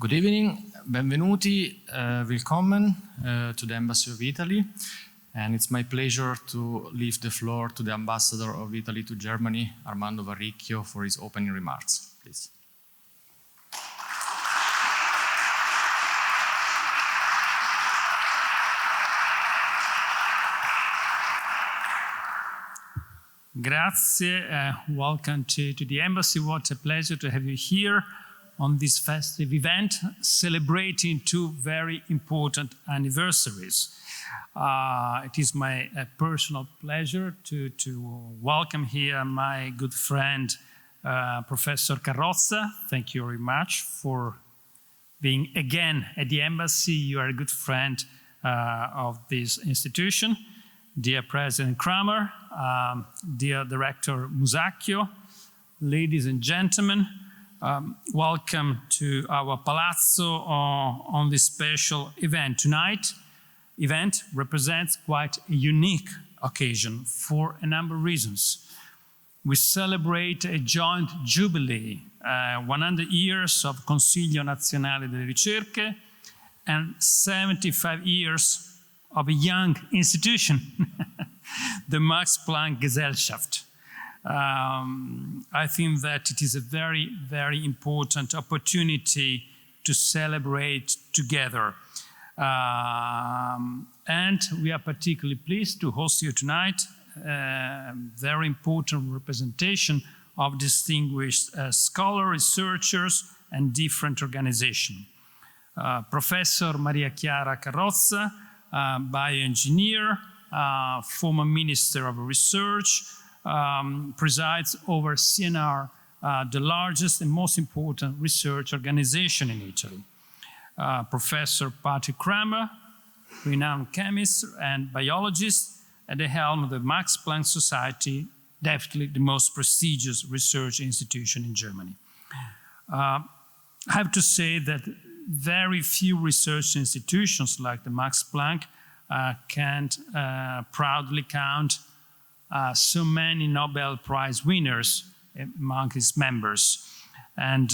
Good evening, benvenuti, willkommen to the Embassy of Italy. And it's my pleasure to leave the floor to the Ambassador of Italy to Germany, Armando Varricchio, for his opening remarks. Please. Grazie, welcome to the Embassy. What a pleasure to have you here on this festive event, celebrating two very important anniversaries. It is my personal pleasure to welcome here my good friend, Professor Carrozza. Thank you very much for being again at the Embassy. You are a good friend of this institution. Dear President Cramer, dear Director Musacchio, ladies and gentlemen, welcome to our Palazzo on this special event. Tonight, event represents quite a unique occasion for a number of reasons. We celebrate a joint jubilee, 100 years of Consiglio Nazionale delle Ricerche and 75 years of a young institution, the Max Planck Gesellschaft. I think that it is a very, very important opportunity to celebrate together. And we are particularly pleased to host you tonight, very important representation of distinguished scholars, researchers, and different organizations. Professor Maria Chiara Carrozza, bioengineer, former Minister of Research, presides over CNR, the largest and most important research organization in Italy. Professor Patrick Cramer, renowned chemist and biologist at the helm of the Max Planck Society, definitely the most prestigious research institution in Germany. I have to say that very few research institutions like the Max Planck can proudly count so many Nobel Prize winners among its members. And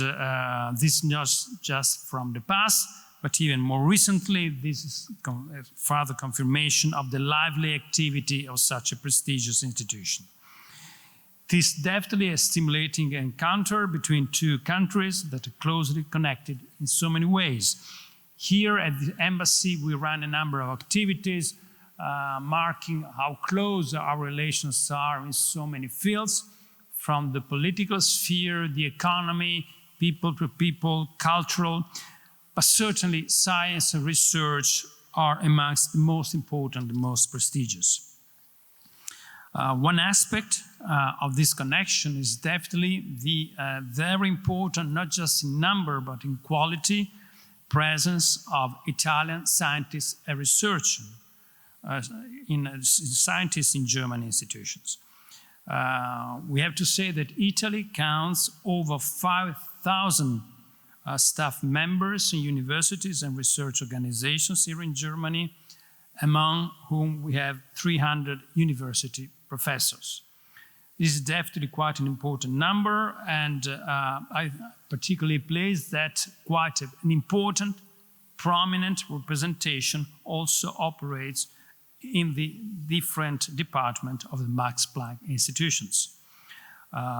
this is not just from the past, but even more recently, this is further confirmation of the lively activity of such a prestigious institution. It is definitely a stimulating encounter between two countries that are closely connected in so many ways. Here at the Embassy, we run a number of activities marking how close our relations are in so many fields, from the political sphere, the economy, people to people, cultural, but certainly science and research are amongst the most important, the most prestigious. One aspect of this connection is definitely the very important, not just in number, but in quality, presence of Italian scientists and researchers, scientists in German institutions. We have to say that Italy counts over 5,000 staff members in universities and research organizations here in Germany, among whom we have 300 university professors. This is definitely quite an important number, and I particularly place that quite an important, prominent representation also operates in the different departments of the Max Planck institutions.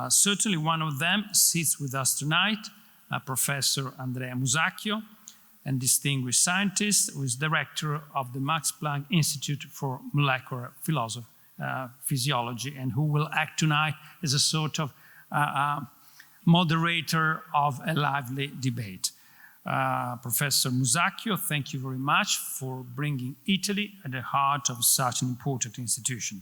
Certainly one of them sits with us tonight, Professor Andrea Musacchio, a distinguished scientist who is director of the Max Planck Institute for Molecular Physiology, and who will act tonight as a sort of moderator of a lively debate. Professor Musacchio, thank you very much for bringing Italy at the heart of such an important institution.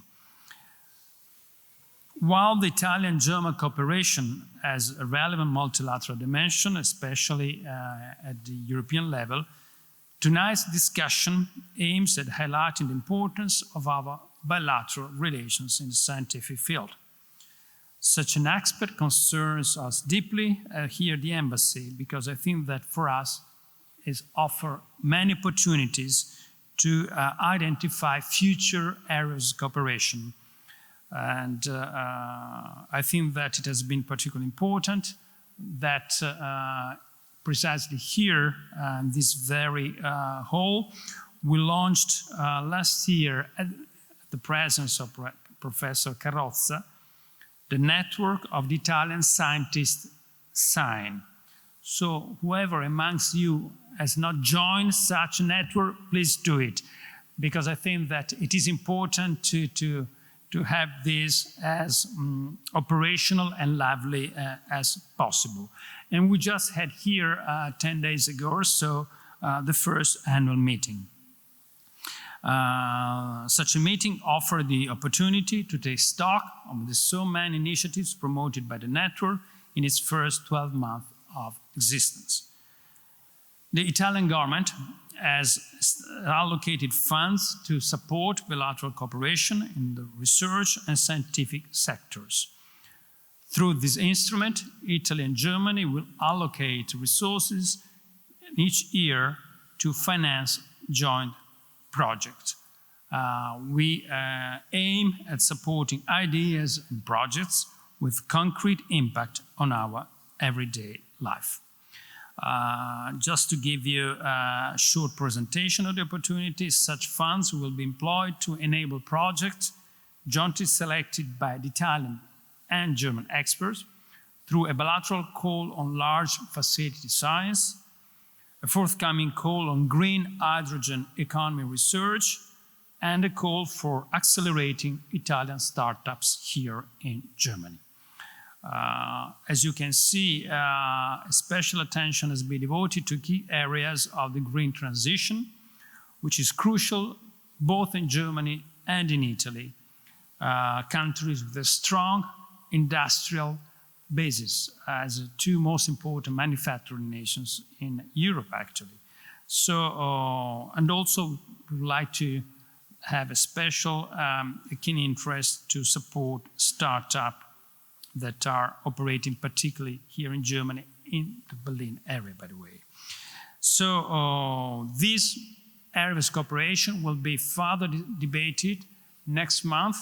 While the Italian-German cooperation has a relevant multilateral dimension, especially at the European level, tonight's discussion aims at highlighting the importance of our bilateral relations in the scientific field. Such an aspect concerns us deeply here at the Embassy, because I think that for us it offers many opportunities to identify future areas of cooperation. And I think that it has been particularly important that precisely here, in this very hall. We launched last year, at the presence of Professor Carrozza, the network of the Italian scientists SIGN. So whoever amongst you has not joined such a network, please do it, because I think that it is important to have this as operational and lively as possible. And we just had here 10 days ago or so the first annual meeting. Such a meeting offered the opportunity to take stock of the so many initiatives promoted by the network in its first 12 months of existence. The Italian government has allocated funds to support bilateral cooperation in the research and scientific sectors. Through this instrument, Italy and Germany will allocate resources each year to finance joint projects. We aim at supporting ideas and projects with concrete impact on our everyday life. Just to give you a short presentation of the opportunities, such funds will be employed to enable projects jointly selected by the Italian and German experts through a bilateral call on large facility science, a forthcoming call on green hydrogen economy research, and a call for accelerating Italian startups here in Germany. As you can see, special attention has been devoted to key areas of the green transition, which is crucial both in Germany and in Italy, countries with a strong industrial basis as the two most important manufacturing nations in Europe, actually. So, and also we would like to have a special keen interest to support startups that are operating particularly here in Germany, in the Berlin area, by the way. So this area of cooperation will be further debated next month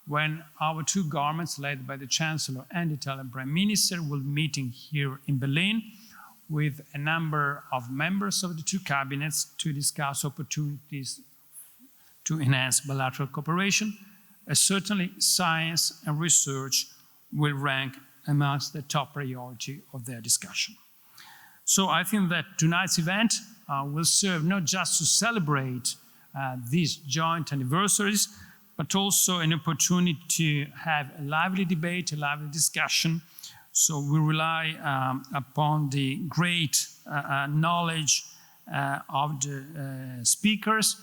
when our two governments, led by the Chancellor and the Italian Prime Minister, will be meeting here in Berlin with a number of members of the two cabinets to discuss opportunities to enhance bilateral cooperation. Certainly science and research will rank amongst the top priority of their discussion. So I think that tonight's event will serve not just to celebrate these joint anniversaries, but also an opportunity to have a lively debate, a lively discussion. So we rely upon the great knowledge of the speakers,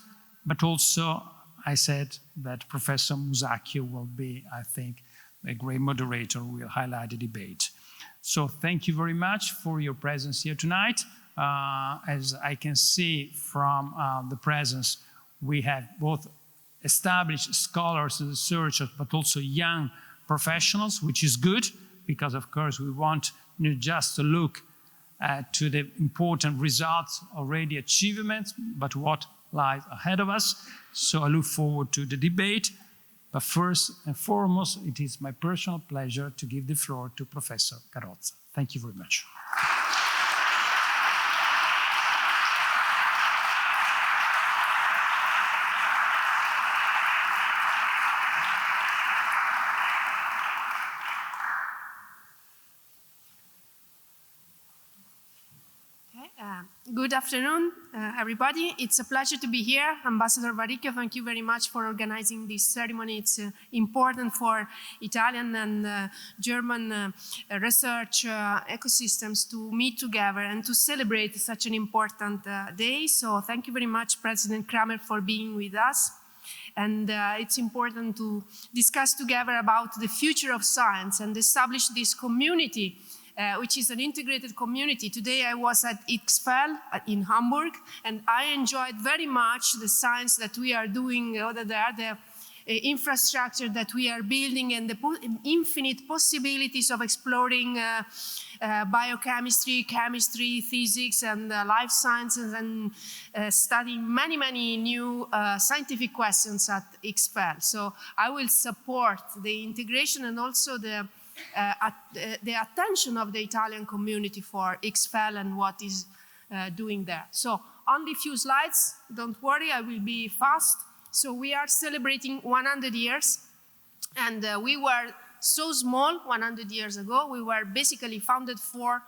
but also I said that Professor Musacchio will be, I think, a great moderator who will highlight the debate. So thank you very much for your presence here tonight. As I can see from the presence, we have both established scholars and researchers, but also young professionals, which is good, because of course we want not just to look to the important results, already achievements, but what lies ahead of us. So I look forward to the debate. But first and foremost, it is my personal pleasure to give the floor to Professor Carrozza. Thank you very much. Good afternoon, everybody. It's a pleasure to be here. Ambassador Varricchio, thank you very much for organizing this ceremony. It's important for Italian and German research ecosystems to meet together and to celebrate such an important day. So thank you very much, President Cramer, for being with us. And it's important to discuss together about the future of science and establish this community which is an integrated community. Today I was at IXFEL in Hamburg, and I enjoyed very much the science that we are doing over there, the infrastructure that we are building, and the infinite possibilities of exploring biochemistry, chemistry, physics, and life sciences, and studying many, many new scientific questions at IXFEL. So I will support the integration and also the the attention of the Italian community for XFEL and what is doing there. So only a few slides, don't worry, I will be fast. So we are celebrating 100 years, and we were so small 100 years ago. We were basically founded for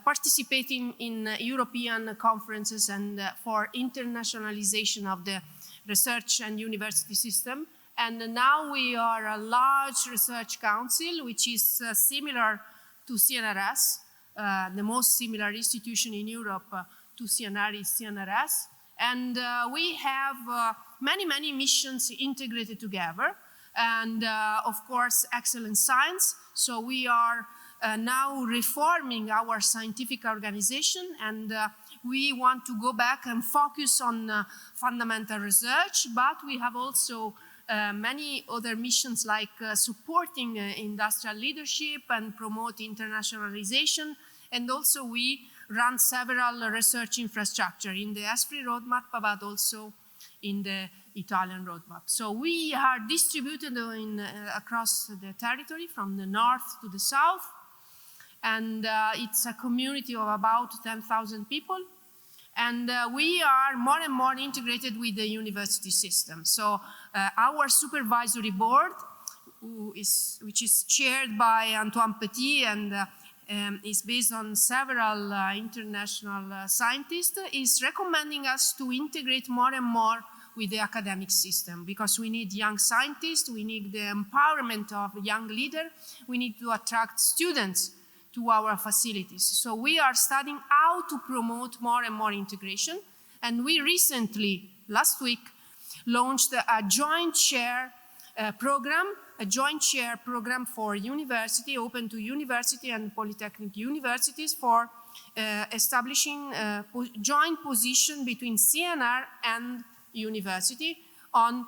participating in European conferences and for internationalization of the research and university system. And now we are a large research council, which is similar to CNRS. The most similar institution in Europe to CNR is CNRS. And we have many missions integrated together. And of course, excellent science. So we are now reforming our scientific organization, and we want to go back and focus on fundamental research, but we have also many other missions like supporting industrial leadership and promote internationalization. And also we run several research infrastructure in the S3 roadmap, but also in the Italian roadmap. So we are distributed across the territory from the north to the south. And it's a community of about 10,000 people. And we are more and more integrated with the university system. So our supervisory board, which is chaired by Antoine Petit and is based on several international scientists, is recommending us to integrate more and more with the academic system, because we need young scientists, we need the empowerment of young leaders, we need to attract students to our facilities. So we are studying how to promote more and more integration. And we recently, last week, launched a joint chair program, for university, open to university and polytechnic universities, for establishing a joint position between CNR and university on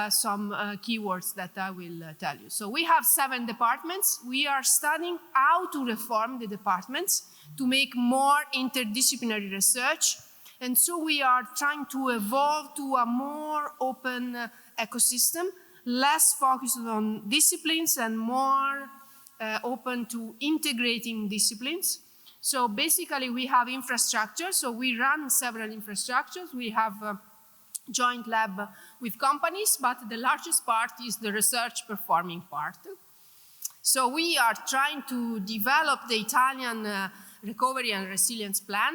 some keywords that I will tell you. So we have 7 departments. We are studying how to reform the departments to make more interdisciplinary research. And so we are trying to evolve to a more open ecosystem, less focused on disciplines and more open to integrating disciplines. So basically we have infrastructure. So we run several infrastructures. We have joint lab with companies, but the largest part is the research performing part. So we are trying to develop the Italian recovery and resilience plan,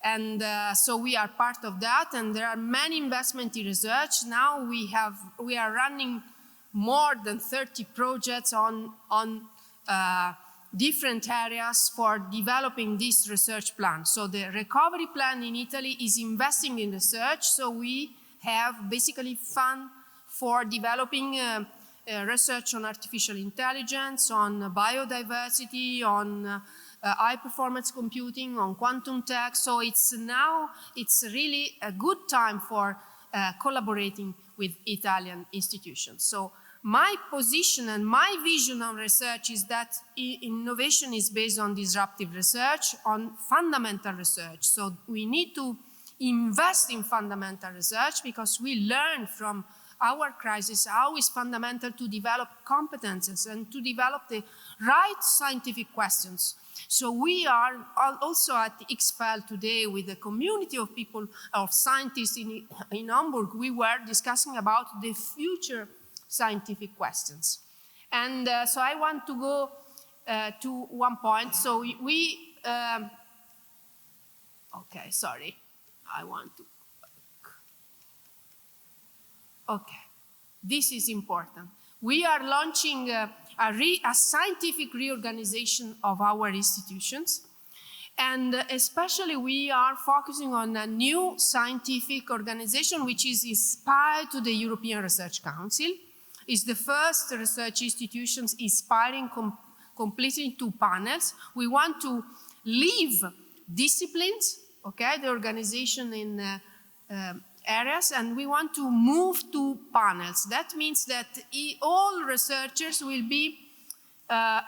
and so we are part of that, and there are many investments in research. Now we are running more than 30 projects on different areas for developing this research plan. So the recovery plan in Italy is investing in research, so we have basically fund for developing research on artificial intelligence, on biodiversity, on high-performance computing, on quantum tech. So it's really a good time for collaborating with Italian institutions. So my position and my vision on research is that innovation is based on disruptive research, on fundamental research. So we need to invest in fundamental research because we learn from our crisis how it's fundamental to develop competences and to develop the right scientific questions. So we are also at XFEL today with a community of people, of scientists in Hamburg. We were discussing about the future scientific questions. And so I want to go to one point. So okay, sorry, I want to, okay, this is important. We are launching a scientific reorganization of our institutions. And especially we are focusing on a new scientific organization which is inspired to the European Research Council. It's the first research institutions inspiring completely to panels. We want to leave disciplines, okay, the organization in areas, and we want to move to panels. That means that all researchers will be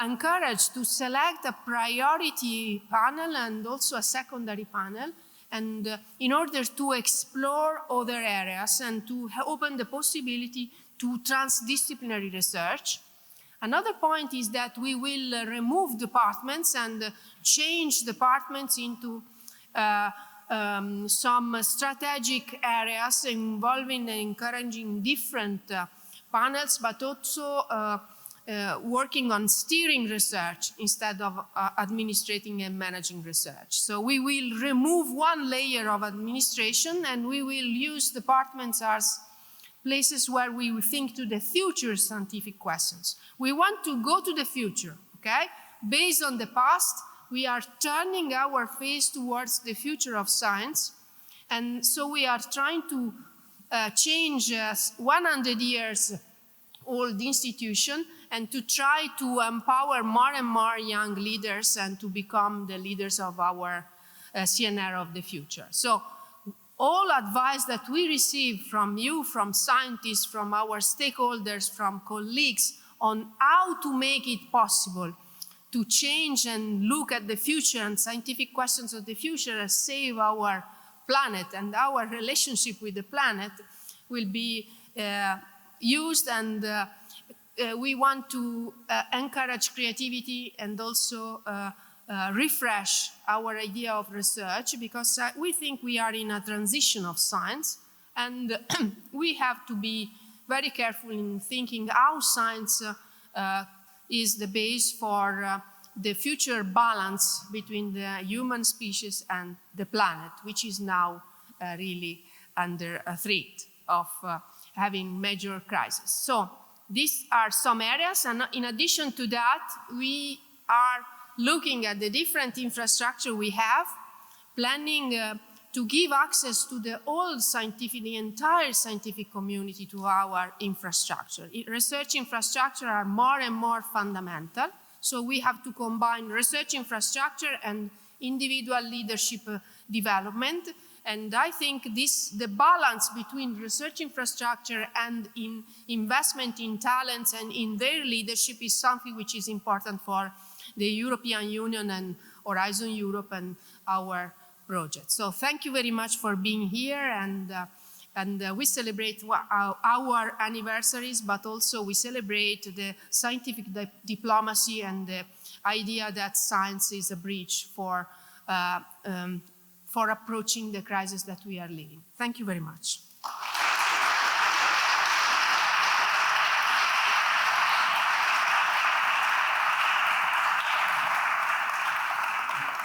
encouraged to select a priority panel and also a secondary panel, and in order to explore other areas and to open the possibility to transdisciplinary research. Another point is that we will remove departments and change departments into some strategic areas involving and encouraging different panels, but also working on steering research instead of administrating and managing research. So we will remove one layer of administration and we will use departments as places where we will think to the future scientific questions. We want to go to the future, okay? Based on the past, we are turning our face towards the future of science. And so we are trying to change 100 years old institution and to try to empower more and more young leaders and to become the leaders of our CNR of the future. So all advice that we receive from you, from scientists, from our stakeholders, from colleagues on how to make it possible to change and look at the future and scientific questions of the future and save our planet and our relationship with the planet will be used, and we want to encourage creativity and also refresh our idea of research, because we think we are in a transition of science and we have to be very careful in thinking how science is the base for the future balance between the human species and the planet, which is now really under a threat of having major crises. So these are some areas, and in addition to that, we are looking at the different infrastructure we have, planning to give access to the entire scientific community to our infrastructure. Research infrastructure are more and more fundamental, so we have to combine research infrastructure and individual leadership development. And I think the balance between research infrastructure and in investment in talents and in their leadership is something which is important for the European Union and Horizon Europe and our project. So thank you very much for being here, and we celebrate our anniversaries, but also we celebrate the scientific diplomacy and the idea that science is a bridge for approaching the crisis that we are living. Thank you very much.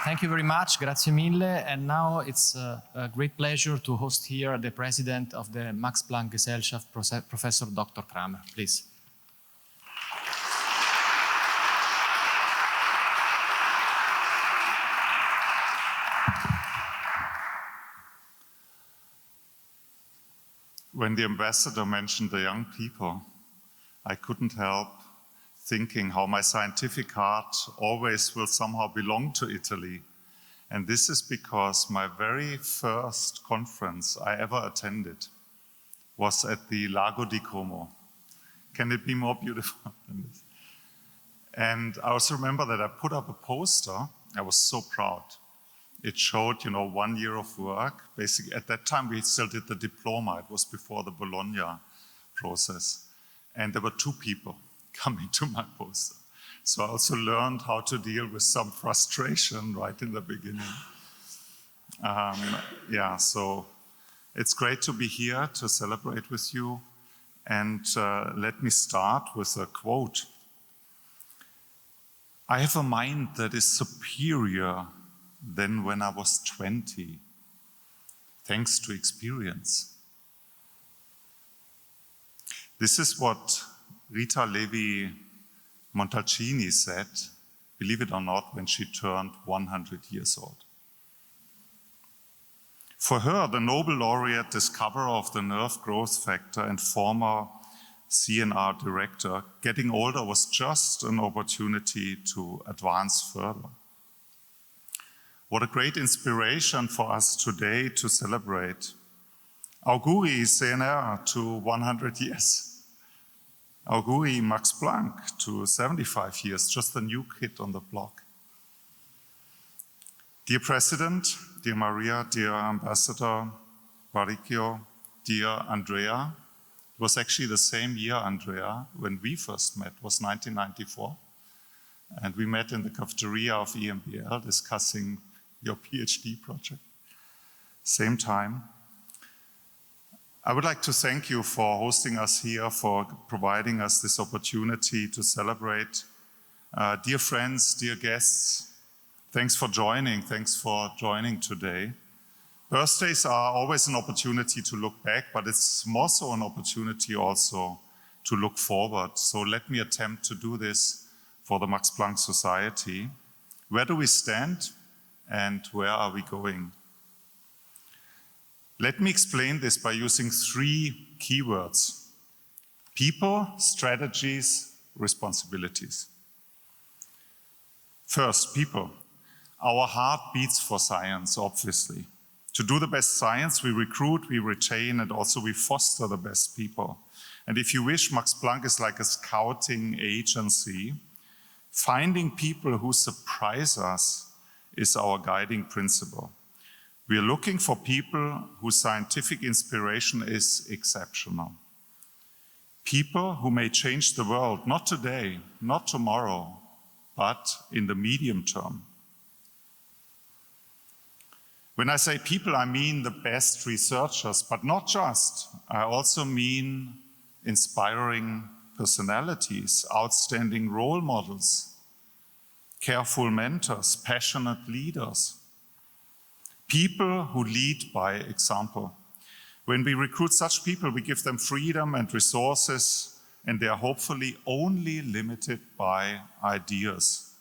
Thank you very much, grazie mille. And now it's a great pleasure to host here the president of the Max Planck Gesellschaft, Professor Dr. Cramer. Please. When the ambassador mentioned the young people, I couldn't help thinking how my scientific heart always will somehow belong to Italy. And this is because my very first conference I ever attended was at the Lago di Como. Can it be more beautiful than this? And I also remember that I put up a poster. I was so proud. It showed, 1 year of work. Basically, at that time, we still did the diploma. It was before the Bologna process. And there were 2 people coming to my poster. So I also learned how to deal with some frustration right in the beginning. So it's great to be here to celebrate with you. And let me start with a quote. I have a mind that is superior than when I was 20, thanks to experience. This is what Rita Levi-Montalcini said, believe it or not, when she turned 100 years old. For her, the Nobel laureate, discoverer of the nerve growth factor and former CNR director, getting older was just an opportunity to advance further. What a great inspiration for us today to celebrate. Auguri CNR to 100 years. Auguri Max Planck to 75 years, just a new kid on the block. Dear President, dear Maria, dear Ambassador Varricchio, dear Andrea, It was actually the same year, Andrea, when we first met, was 1994. And we met in the cafeteria of EMBL discussing your PhD project. Same time. I would like to thank you for hosting us here, for providing us this opportunity to celebrate. Dear friends, dear guests, thanks for joining today. Birthdays are always an opportunity to look back, but it's more so an opportunity also to look forward. So let me attempt to do this for the Max Planck Society. Where do we stand and where are we going? Let me explain this by using 3 keywords: people, strategies, responsibilities. First, people. Our heart beats for science, obviously. To do the best science, we recruit, we retain, and also we foster the best people. And if you wish, Max Planck is like a scouting agency. Finding people who surprise us is our guiding principle. We are looking for people whose scientific inspiration is exceptional. People who may change the world, not today, not tomorrow, but in the medium term. When I say people, I mean the best researchers, but not just. I also mean inspiring personalities, outstanding role models, careful mentors, passionate leaders. People who lead by example. When we recruit such people, we give them freedom and resources, and they are hopefully only limited by ideas.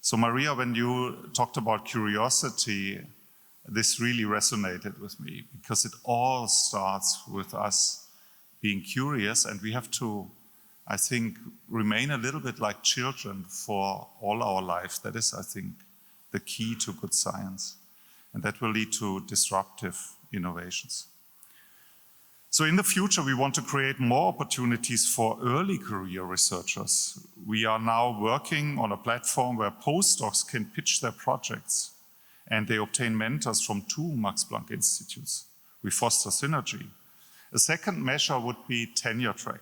So Maria, when you talked about curiosity, this really resonated with me, because it all starts with us being curious, and we have to, I think, remain a little bit like children for all our life. That is, I think, the key to good science. And that will lead to disruptive innovations. So in the future, we want to create more opportunities for early career researchers. We are now working on a platform where postdocs can pitch their projects, and they obtain mentors from 2 Max Planck institutes. We foster synergy. A second measure would be tenure track.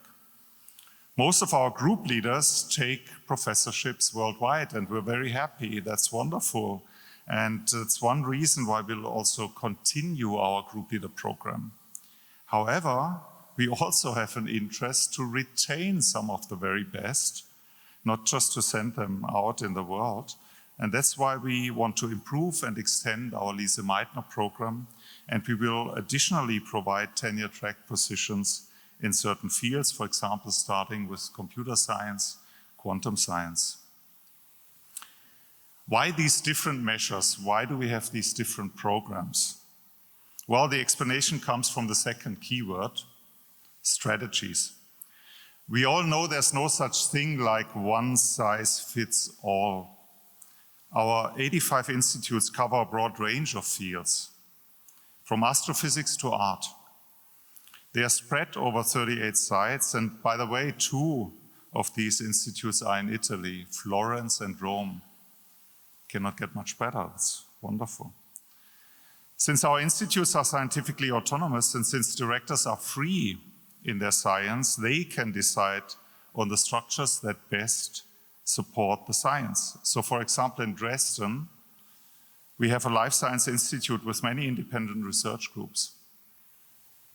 Most of our group leaders take professorships worldwide, and we're very happy. That's wonderful. And it's one reason why we'll also continue our group leader program. However, we also have an interest to retain some of the very best, not just to send them out in the world. And that's why we want to improve and extend our Lise Meitner program. And we will additionally provide tenure track positions in certain fields, for example, starting with computer science, quantum science. Why these different measures? Why do we have these different programs? Well, the explanation comes from the second keyword, strategies. We all know there's no such thing like one size fits all. Our 85 institutes cover a broad range of fields, from astrophysics to art. They are spread over 38 sites, and by the way, 2 of these institutes are in Italy, Florence and Rome. Cannot get much better, it's wonderful. Since our institutes are scientifically autonomous and since directors are free in their science, they can decide on the structures that best support the science. So for example, in Dresden, we have a life science institute with many independent research groups.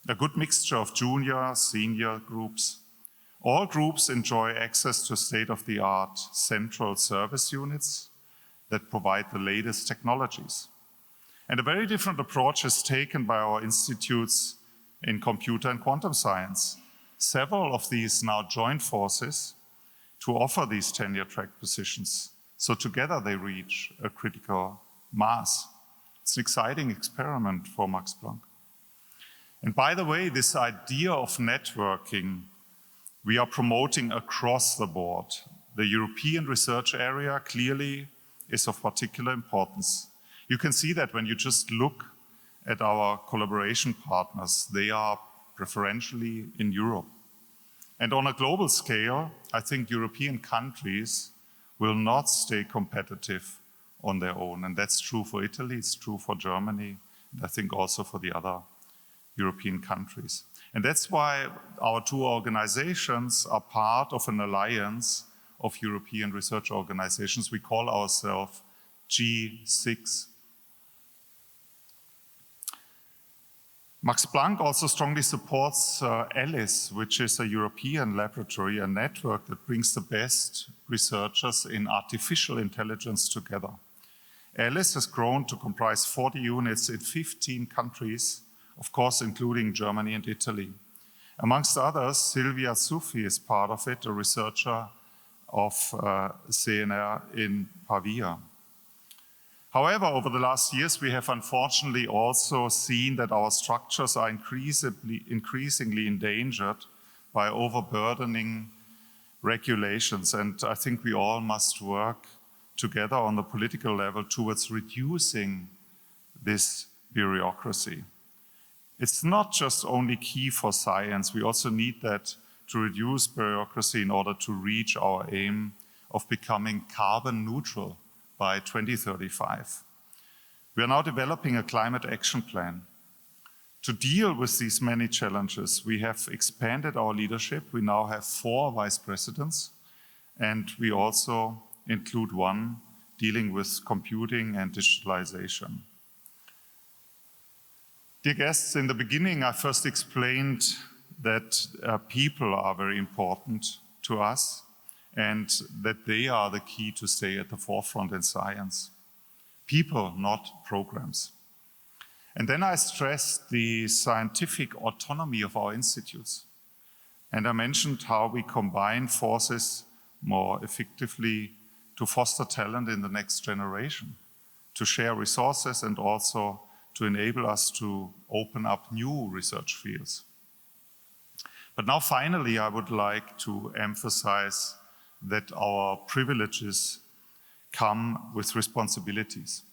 A good mixture of junior, senior groups. All groups enjoy access to state-of-the-art central service units that provide the latest technologies. And a very different approach is taken by our institutes in computer and quantum science. Several of these now join forces to offer these tenure track positions. So together they reach a critical mass. It's an exciting experiment for Max Planck. And by the way, this idea of networking, we are promoting across the board. The European research area clearly is of particular importance. You can see that when you just look at our collaboration partners, they are preferentially in Europe. And on a global scale, I think European countries will not stay competitive on their own. And that's true for Italy, it's true for Germany, and I think also for the other European countries. And that's why our two organizations are part of an alliance of European research organizations. We call ourselves G6. Max Planck also strongly supports ALICE, which is a European laboratory, a network that brings the best researchers in artificial intelligence together. ALICE has grown to comprise 40 units in 15 countries, of course, including Germany and Italy. Amongst others, Silvia Zuffi is part of it, a researcher of CNR in Pavia. However, over the last years, we have unfortunately also seen that our structures are increasingly endangered by overburdening regulations. And I think we all must work together on the political level towards reducing this bureaucracy. It's not just only key for science, we also need that to reduce bureaucracy in order to reach our aim of becoming carbon neutral by 2035. We are now developing a climate action plan. To deal with these many challenges, we have expanded our leadership. We now have 4 vice presidents, and we also include one dealing with computing and digitalization. Dear guests, in the beginning, I first explained that people are very important to us and that they are the key to stay at the forefront in science. People, not programs. And then I stressed the scientific autonomy of our institutes. And I mentioned how we combine forces more effectively to foster talent in the next generation, to share resources and also to enable us to open up new research fields. But now finally, I would like to emphasize that our privileges come with responsibilities.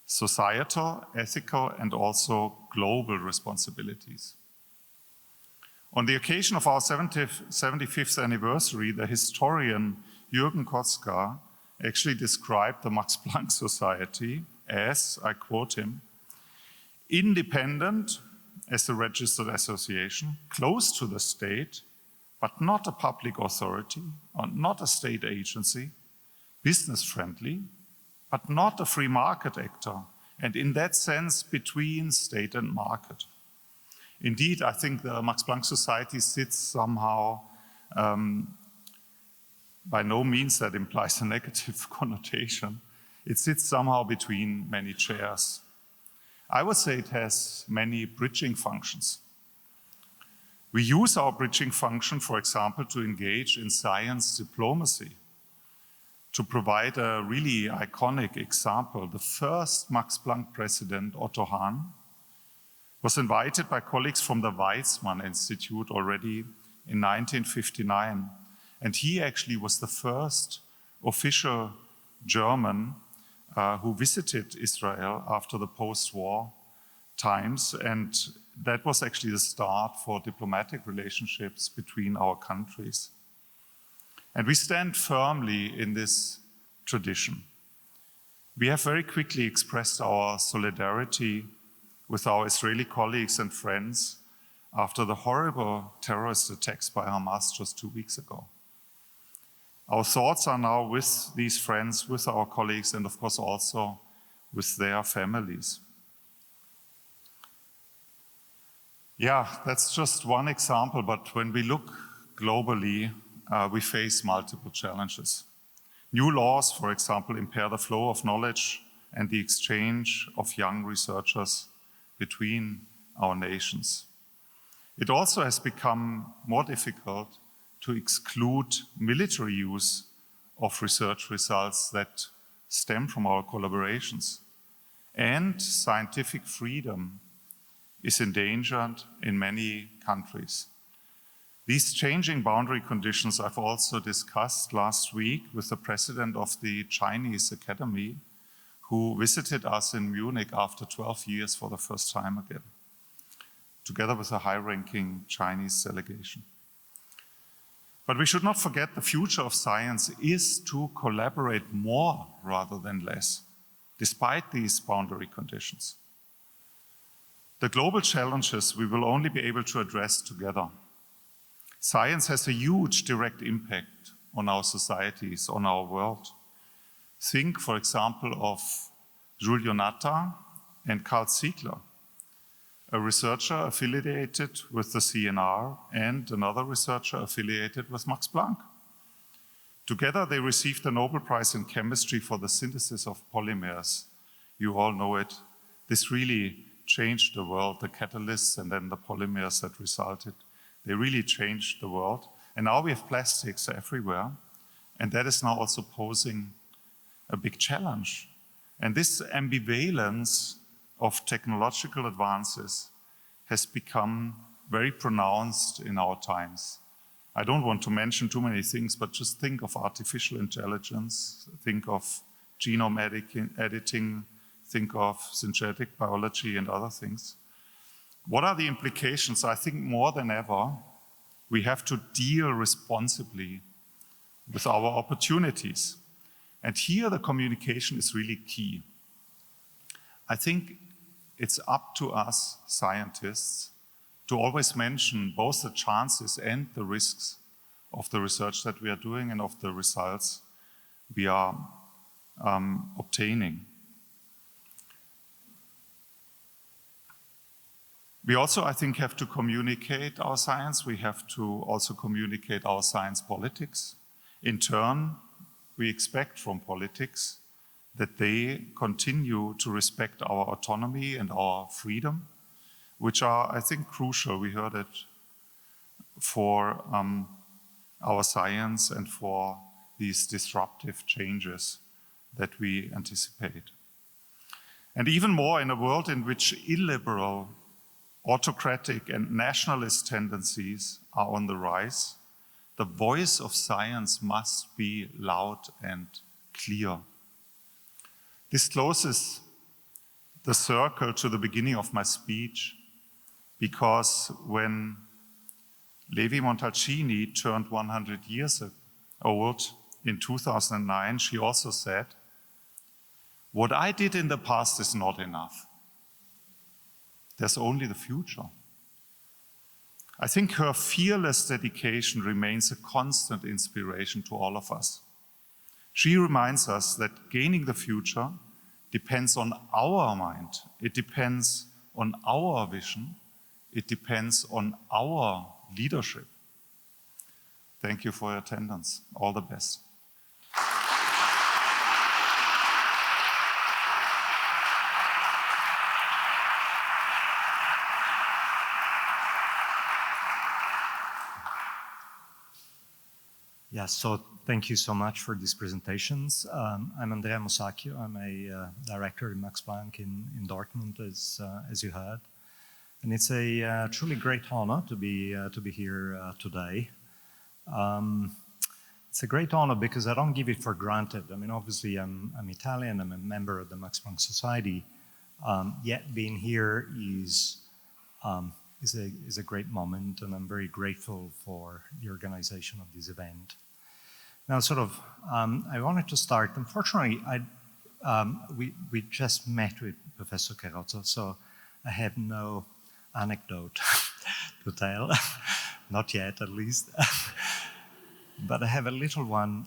Societal, ethical, and also global responsibilities. On the occasion of our 75th anniversary, the historian Jürgen Kotzka actually described the Max Planck Society as, I quote him, independent as a registered association, close to the state, but not a public authority, or not a state agency, business-friendly, but not a free market actor, and in that sense, between state and market. Indeed, I think the Max Planck Society sits somehow, by no means that implies a negative connotation, it sits somehow between many chairs. I would say it has many bridging functions. We use our bridging function, for example, to engage in science diplomacy. To provide a really iconic example, the first Max Planck president, Otto Hahn, was invited by colleagues from the Weizmann Institute already in 1959. And he actually was the first official German who visited Israel after the post-war times. And that was actually the start for diplomatic relationships between our countries. And we stand firmly in this tradition. We have very quickly expressed our solidarity with our Israeli colleagues and friends after the horrible terrorist attacks by Hamas just 2 weeks ago. Our thoughts are now with these friends, with our colleagues, and of course also with their families. Yeah, that's just one example, but when we look globally, we face multiple challenges. New laws, for example, impair the flow of knowledge and the exchange of young researchers between our nations. It also has become more difficult to exclude military use of research results that stem from our collaborations. And scientific freedom is endangered in many countries. These changing boundary conditions I've also discussed last week with the president of the Chinese Academy, who visited us in Munich after 12 years for the first time again, together with a high-ranking Chinese delegation. But we should not forget the future of science is to collaborate more rather than less, despite these boundary conditions. The global challenges we will only be able to address together. Science has a huge direct impact on our societies, on our world. Think, for example, of Giulio Natta and Carl Ziegler, a researcher affiliated with the CNR and another researcher affiliated with Max Planck. Together, they received the Nobel Prize in Chemistry for the synthesis of polymers. You all know it. This really changed the world, the catalysts and then the polymers that resulted. They really changed the world. And now we have plastics everywhere. And that is now also posing a big challenge. And this ambivalence of technological advances has become very pronounced in our times. I don't want to mention too many things, but just think of artificial intelligence, think of genome editing, think of synthetic biology and other things. What are the implications? I think more than ever, we have to deal responsibly with our opportunities. And here the communication is really key. I think it's up to us scientists to always mention both the chances and the risks of the research that we are doing and of the results we are obtaining. We also, I think, have to communicate our science. We have to also communicate our science politics. In turn, we expect from politics that they continue to respect our autonomy and our freedom, which are, I think, crucial. We heard it for our science and for these disruptive changes that we anticipate. And even more in a world in which illiberal, autocratic and nationalist tendencies are on the rise, the voice of science must be loud and clear. This closes the circle to the beginning of my speech, because when Levi Montalcini turned 100 years old in 2009, she also said, "What I did in the past is not enough. There's only the future." I think her fearless dedication remains a constant inspiration to all of us. She reminds us that gaining the future depends on our mind. It depends on our vision. It depends on our leadership. Thank you for your attendance. All the best. Yeah, so thank you so much for these presentations. I'm Andrea Musacchio. I'm a director in Max Planck in Dortmund, as you heard. And it's a truly great honor to be here today. It's a great honor because I don't give it for granted. I mean, obviously, I'm Italian. I'm a member of the Max Planck Society. Yet being here is a great moment, and I'm very grateful for the organization of this event. Now, I wanted to start. Unfortunately, we just met with Professor Carrozza, so I have no anecdote to tell, not yet at least. But I have a little one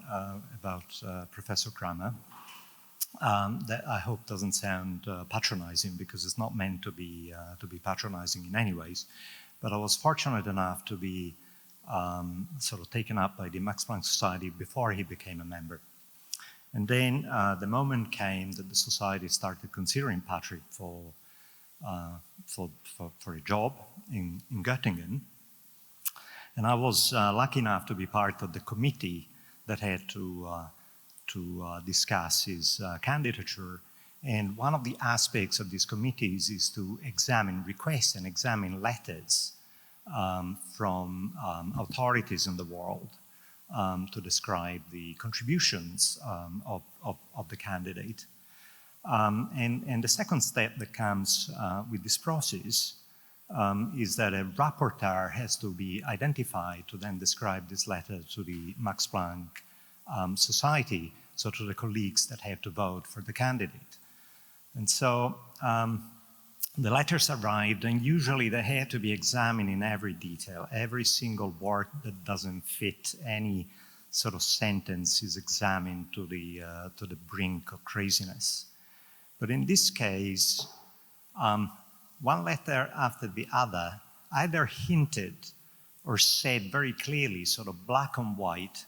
about Professor Cramer that I hope doesn't sound patronizing, because it's not meant to be patronizing in any ways. But I was fortunate enough to be taken up by the Max Planck Society before he became a member. And then the moment came that the society started considering Patrick for a job in Göttingen. And I was lucky enough to be part of the committee that had to discuss his candidature. And one of the aspects of these committees is to request and examine letters from authorities in the world to describe the contributions of the candidate. And the second step that comes with this process is that a rapporteur has to be identified to then describe this letter to the Max Planck Society, so to the colleagues that have to vote for the candidate. And so the letters arrived, and usually they had to be examined in every detail. Every single word that doesn't fit any sort of sentence is examined to the brink of craziness. But in this case, one letter after the other either hinted or said very clearly, sort of black and white,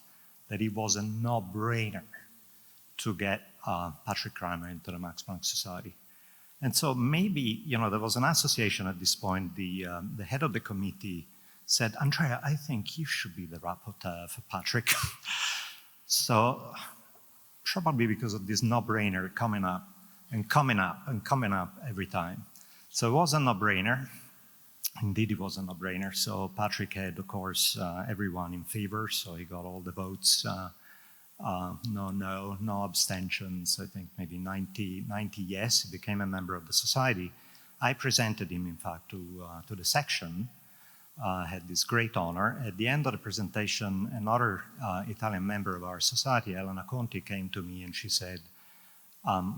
that it was a no-brainer to get Patrick Cramer into the Max Planck Society. And so maybe, there was an association at this point. The head of the committee said, Andrea, I think you should be the rapporteur for Patrick. So probably because of this no-brainer coming up and coming up and coming up every time. So it was a no-brainer. Indeed, it was a no-brainer. So Patrick had, of course, everyone in favor. So he got all the votes. No abstentions. I think maybe 90 yes. He became a member of the society. I presented him, in fact, to the section. Had this great honor. At the end of the presentation, another Italian member of our society, Elena Conti, came to me and she said,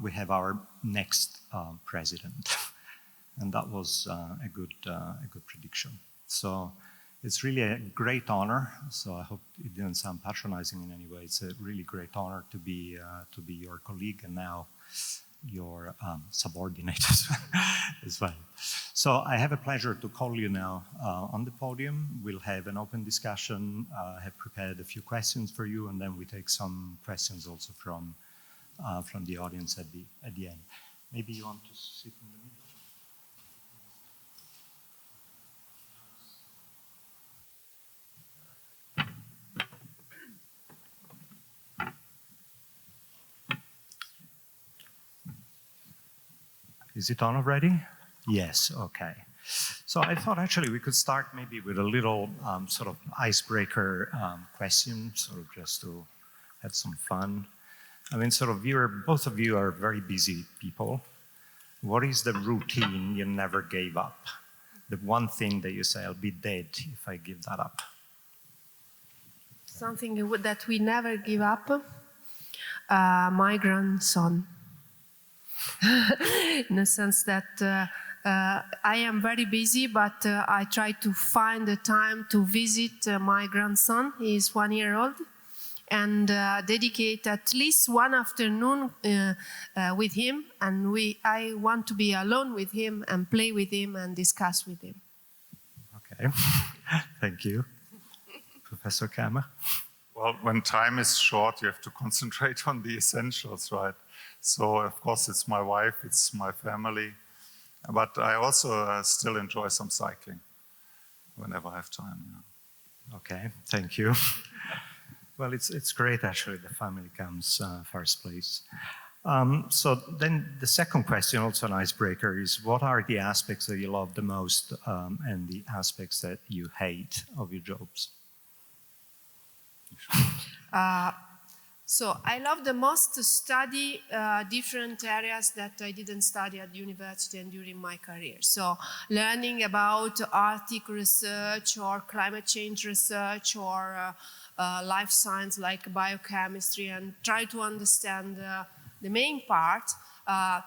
we have our next president. And that was a good prediction. So it's really a great honor. So I hope it didn't sound patronizing in any way. It's a really great honor to be your colleague and now your subordinate as well. So I have a pleasure to call you now on the podium. We'll have an open discussion. I have prepared a few questions for you, and then we take some questions also from the audience at the end. Maybe you want to sit in the middle? Is it on already? Yes, okay. So I thought actually we could start maybe with a little sort of icebreaker question, sort of just to have some fun. I mean, sort of both of you are very busy people. What is the routine you never gave up? The one thing that you say, I'll be dead if I give that up. Something that we never give up, my grandson. In the sense that I am very busy, but I try to find the time to visit my grandson. He is 1 year old, and dedicate at least one afternoon with him. And I want to be alone with him and play with him and discuss with him. Okay, thank you. Professor Cramer? Well, when time is short, you have to concentrate on the essentials, right? So, of course, it's my wife, it's my family, but I also still enjoy some cycling whenever I have time. Yeah. Okay, thank you. Well, it's great, actually, the family comes first place. So then the second question, also an icebreaker, is what are the aspects that you love the most and the aspects that you hate of your jobs? So I love the most to study different areas that I didn't study at university and during my career. So learning about Arctic research or climate change research or life science like biochemistry, and try to understand the main part.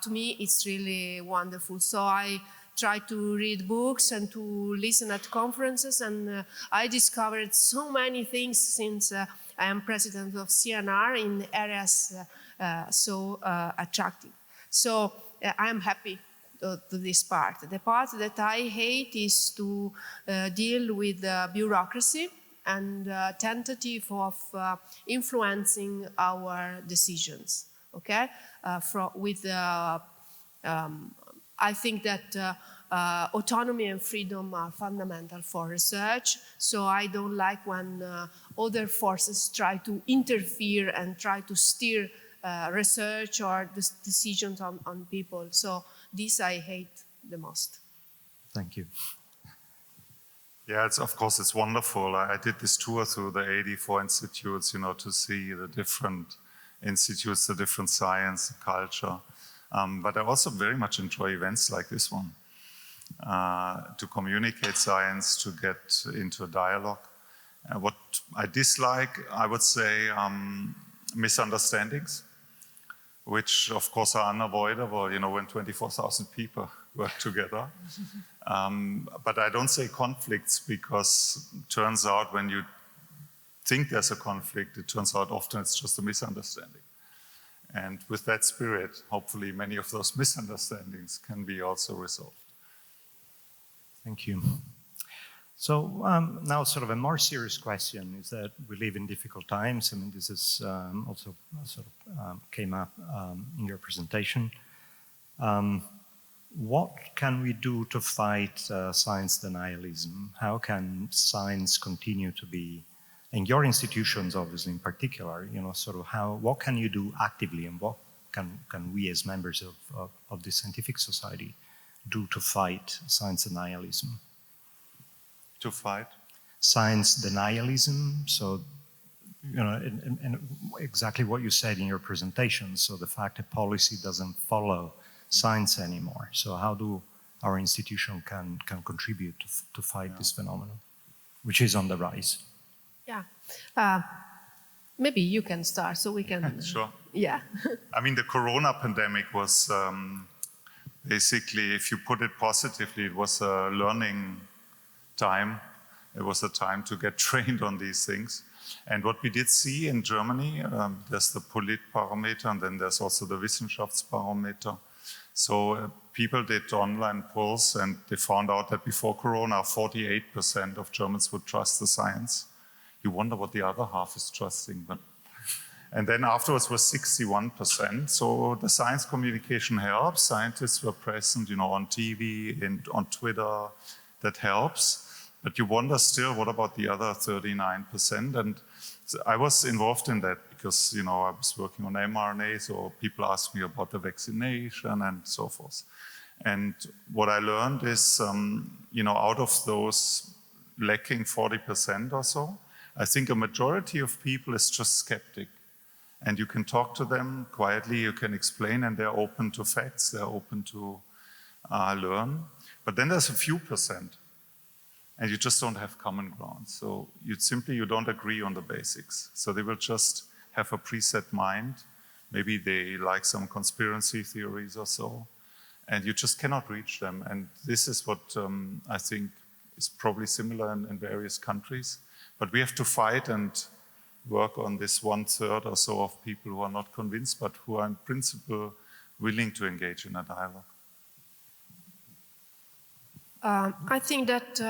To me, it's really wonderful. So I try to read books and to listen at conferences, and I discovered so many things since I am president of CNR in areas so attractive. So I am happy to this part. The part that I hate is to deal with bureaucracy and tentative of influencing our decisions. Okay, I think that autonomy and freedom are fundamental for research, so I don't like when other forces try to interfere and try to steer research or decisions on people. So this I hate the most. Thank you. Yeah, of course, it's wonderful. I did this tour through the 84 institutes, to see the different institutes, the different science, culture. But I also very much enjoy events like this one. To communicate science, to get into a dialogue. What I dislike, I would say, misunderstandings, which of course are unavoidable, when 24,000 people work together. But I don't say conflicts because it turns out when you think there's a conflict, it turns out often it's just a misunderstanding. And with that spirit, hopefully many of those misunderstandings can be also resolved. Thank you. So now sort of a more serious question is that we live in difficult times. I mean, this is also sort of came up in your presentation. What can we do to fight science denialism? How can science continue to be, and your institutions obviously in particular, you know, sort of what can you do actively and what can we as members of the scientific society do to fight science denialism? To fight? Science denialism, so, you know, and exactly what you said in your presentation, so the fact that policy doesn't follow science anymore. So how do our institution can contribute to fight this phenomenon, which is on the rise? Yeah. Maybe you can start so we can... Sure. Yeah. I mean, the corona pandemic was basically, if you put it positively, it was a learning time. It was a time to get trained on these things. And what we did see in Germany, there's the Politbarometer and then there's also the Wissenschaftsbarometer. So people did online polls and they found out that before Corona, 48% of Germans would trust the science. You wonder what the other half is trusting. And then afterwards was 61%. So the science communication helps. Scientists were present, you know, on TV and on Twitter. That helps. But you wonder still, what about the other 39%? And I was involved in that because, you know, I was working on mRNA, so people asked me about the vaccination and so forth. And what I learned is, you know, out of those lacking 40% or so, I think a majority of people is just skeptic. And you can talk to them quietly, you can explain, and they're open to facts, they're open to learn. But then there's a few percent. And you just don't have common ground. So you don't agree on the basics. So they will just have a preset mind. Maybe they like some conspiracy theories or so. And you just cannot reach them. And this is what I think is probably similar in various countries. But we have to fight and work on this 1/3 or so of people who are not convinced, but who are in principle willing to engage in a dialogue. I think that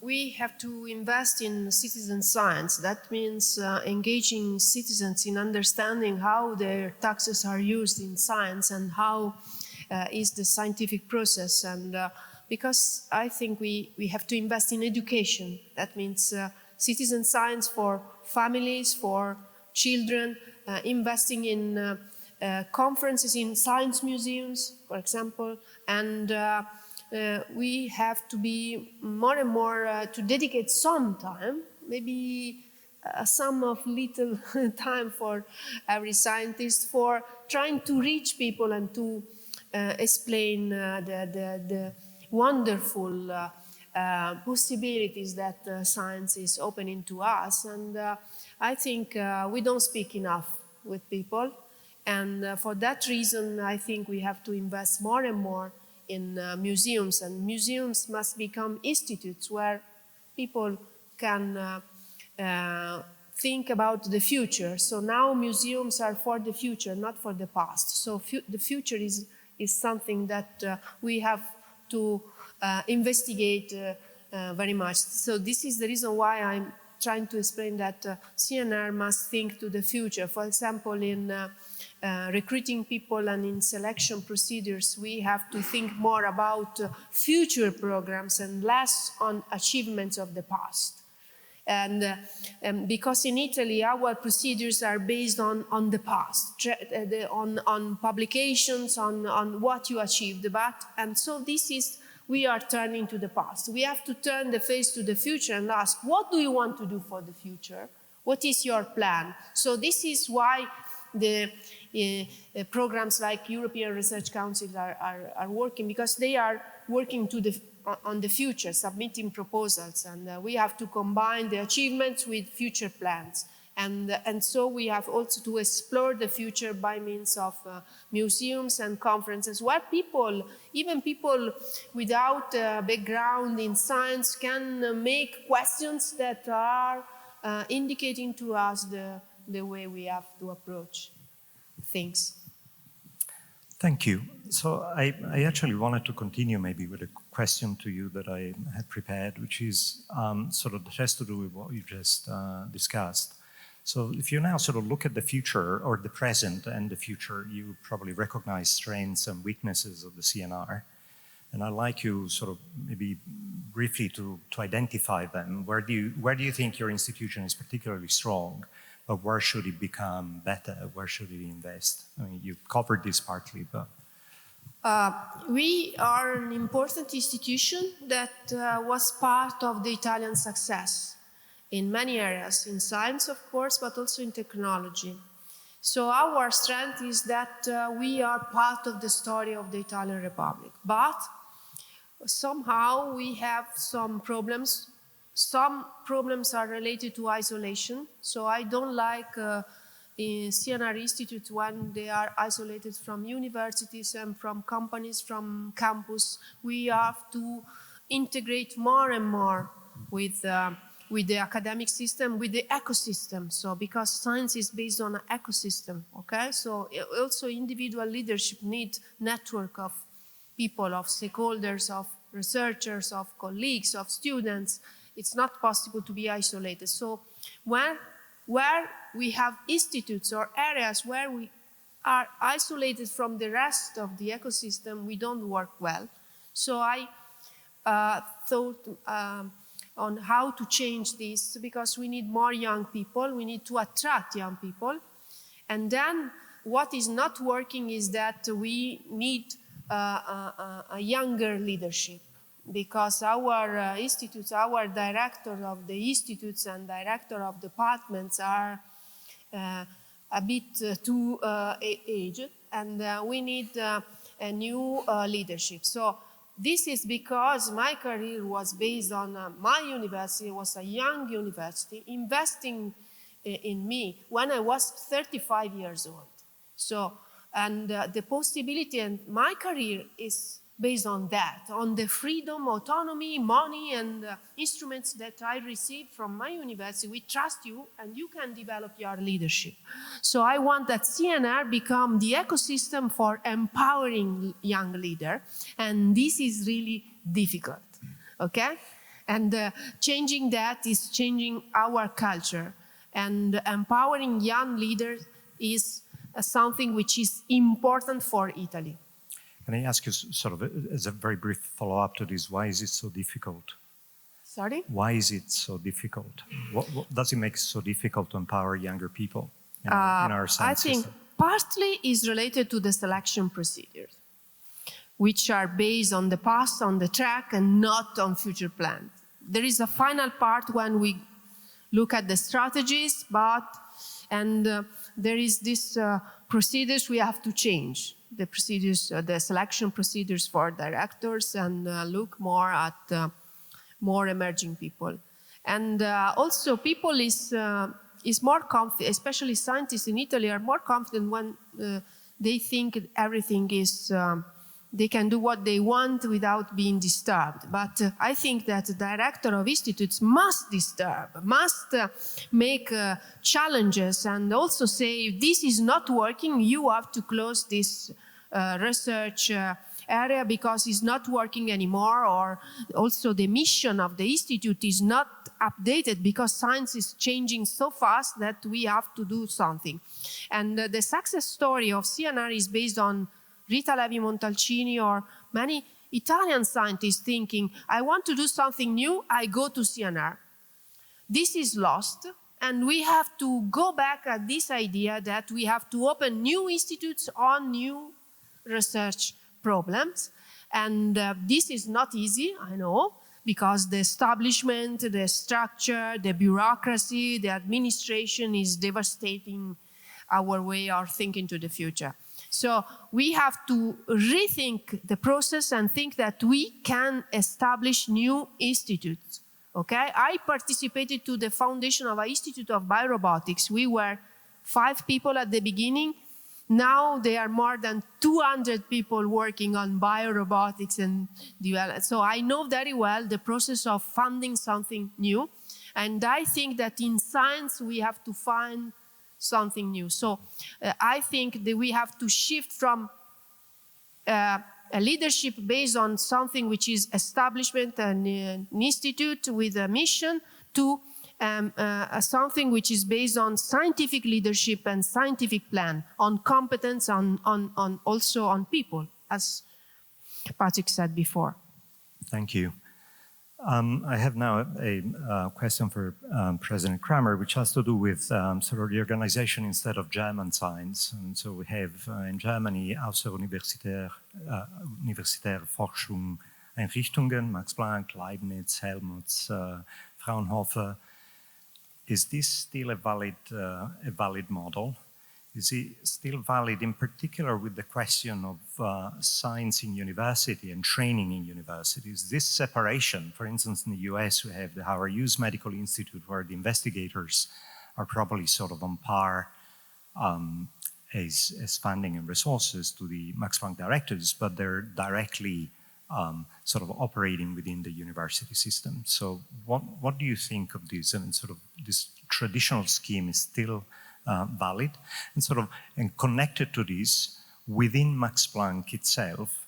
we have to invest in citizen science. That means engaging citizens in understanding how their taxes are used in science and how is the scientific process. And because I think we have to invest in education. That means citizen science for families, for children, investing in conferences in science museums, for example, and we have to be more and more to dedicate some time, maybe a sum of little time for every scientist for trying to reach people and to explain the wonderful possibilities that science is opening to us. And I think we don't speak enough with people. And for that reason, I think we have to invest more and more in museums, and museums must become institutes where people can think about the future. So now museums are for the future, not for the past. So the future is something that we have to investigate very much. So this is the reason why I'm trying to explain that CNR must think to the future. For example, in recruiting people and in selection procedures, we have to think more about future programs and less on achievements of the past. And because in Italy, our procedures are based on the past, on publications, on what you achieved. And so this is, we are turning to the past. We have to turn the face to the future and ask, what do you want to do for the future? What is your plan? So this is why the programs like European Research Council are working, because they are working on the future, submitting proposals, and we have to combine the achievements with future plans. And so we have also to explore the future by means of museums and conferences where people, even people without a background in science, can make questions that are indicating to us the way we have to approach things. Thank you. So I actually wanted to continue maybe with a question to you that I had prepared, which is sort of has to do with what you just discussed. So if you now sort of look at the future or the present and the future, you probably recognize strengths and weaknesses of the CNR. And I'd like you sort of maybe briefly to identify them. Where do you think your institution is particularly strong? But where should it become better? Where should it invest? I mean, you covered this partly, but... We are an important institution that was part of the Italian success in many areas, in science, of course, but also in technology. So our strength is that we are part of the story of the Italian Republic. But somehow we have some problems. Some problems are related to isolation. So I don't like CNR institutes when they are isolated from universities and from companies, from campus. We have to integrate more and more with the academic system, with the ecosystem. So because science is based on an ecosystem, okay? So also individual leadership needs network of people, of stakeholders, of researchers, of colleagues, of students. It's not possible to be isolated. So where we have institutes or areas where we are isolated from the rest of the ecosystem, we don't work well. So I thought on how to change this, because we need more young people, we need to attract young people. And then what is not working is that we need a younger leadership, because our institutes, our director of the institutes and director of departments are a bit too aged, and we need a new leadership. So this is because my career was based on my university. It was a young university investing in me when I was 35 years old. So, and the possibility, and my career is based on that, on the freedom, autonomy, money, and instruments that I received from my university. We trust you, and you can develop your leadership. So I want that CNR become the ecosystem for empowering young leaders, and this is really difficult, okay? And changing that is changing our culture, and empowering young leaders is something which is important for Italy. Can I ask you sort of as a very brief follow-up to this, why is it so difficult? Sorry? Why is it so difficult? What does it make it so difficult to empower younger people in our science system? I think partly is related to the selection procedures, which are based on the past, on the track, and not on future plans. There is a final part when we look at the strategies, and there is this procedures we have to change. The procedures, the selection procedures for directors, and look more at more emerging people. And also people is more confident, especially scientists in Italy are more confident when they think everything is, they can do what they want without being disturbed. But I think that the director of institutes must disturb, must make challenges, and also say, if this is not working, you have to close this research area because it's not working anymore, or also the mission of the institute is not updated because science is changing so fast that we have to do something. And the success story of CNR is based on Rita Levi-Montalcini or many Italian scientists thinking, I want to do something new, I go to CNR. This is lost, and we have to go back at this idea that we have to open new institutes on new research problems. And this is not easy, I know, because the establishment, the structure, the bureaucracy, the administration is devastating our way of thinking to the future. So we have to rethink the process and think that we can establish new institutes, Okay, I participated to the foundation of an Institute of Biorobotics. We were 5 people at the beginning. Now there are more than 200 people working on biorobotics and development. So I know very well the process of funding something new. And I think that in science we have to find something new. So I think that we have to shift from a leadership based on something which is establishment and an institute with a mission to something which is based on scientific leadership and scientific plan, on competence, also on people, as Patrick said before. Thank you. I have now a question for President Cramer, which has to do with sort of the organization instead of German science. And so we have in Germany außeruniversitäre Forschungseinrichtungen, Max Planck, Leibniz, Helmholtz, Fraunhofer. Is this still a valid model? Is it still valid in particular with the question of science in university and training in universities? This separation, for instance, in the US, we have the Howard Hughes Medical Institute where the investigators are probably sort of on par as funding and resources to the Max Planck directors, but they're directly sort of operating within the university system. So what do you think of this? And sort of this traditional scheme is still valid, and connected to this, within Max Planck itself,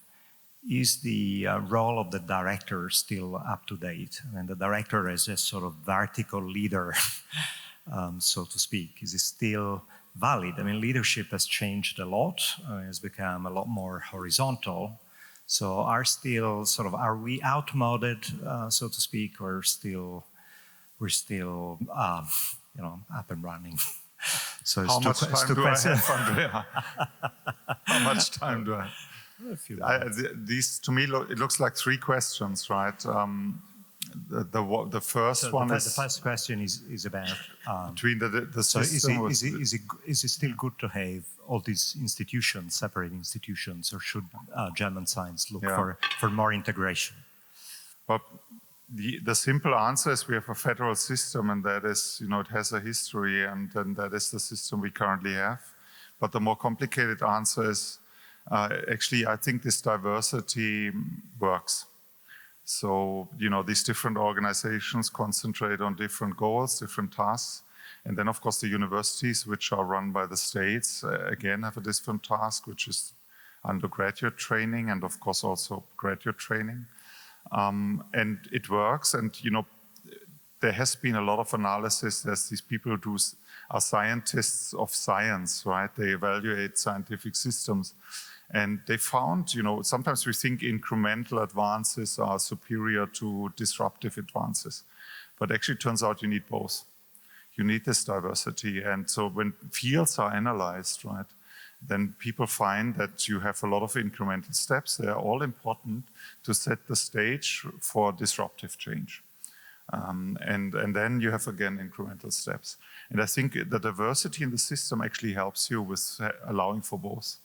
is the role of the director still up to date? And the director as a sort of vertical leader, so to speak, is it still valid? I mean, leadership has changed a lot, has become a lot more horizontal. So are we outmoded, so to speak, or we're still up and running? So how much time do I have, Andrea? How much time do I have? These, to me, it looks like 3 questions, right? The first one is... The first question is about... between the system... So is it still good to have all these institutions, separate institutions, or should German science look for more integration? But the simple answer is we have a federal system, and that is, it has a history, and that is the system we currently have. But the more complicated answer is, actually, I think this diversity works. So, these different organizations concentrate on different goals, different tasks. And then, of course, the universities, which are run by the states, again, have a different task, which is undergraduate training and, of course, also graduate training. And it works, and there has been a lot of analysis as these people are scientists of science, right? They evaluate scientific systems, and they found, sometimes we think incremental advances are superior to disruptive advances, but actually it turns out you need both. You need this diversity, and so when fields are analyzed, right, then people find that you have a lot of incremental steps. They are all important to set the stage for disruptive change. And then you have, again, incremental steps. And I think the diversity in the system actually helps you with allowing for both.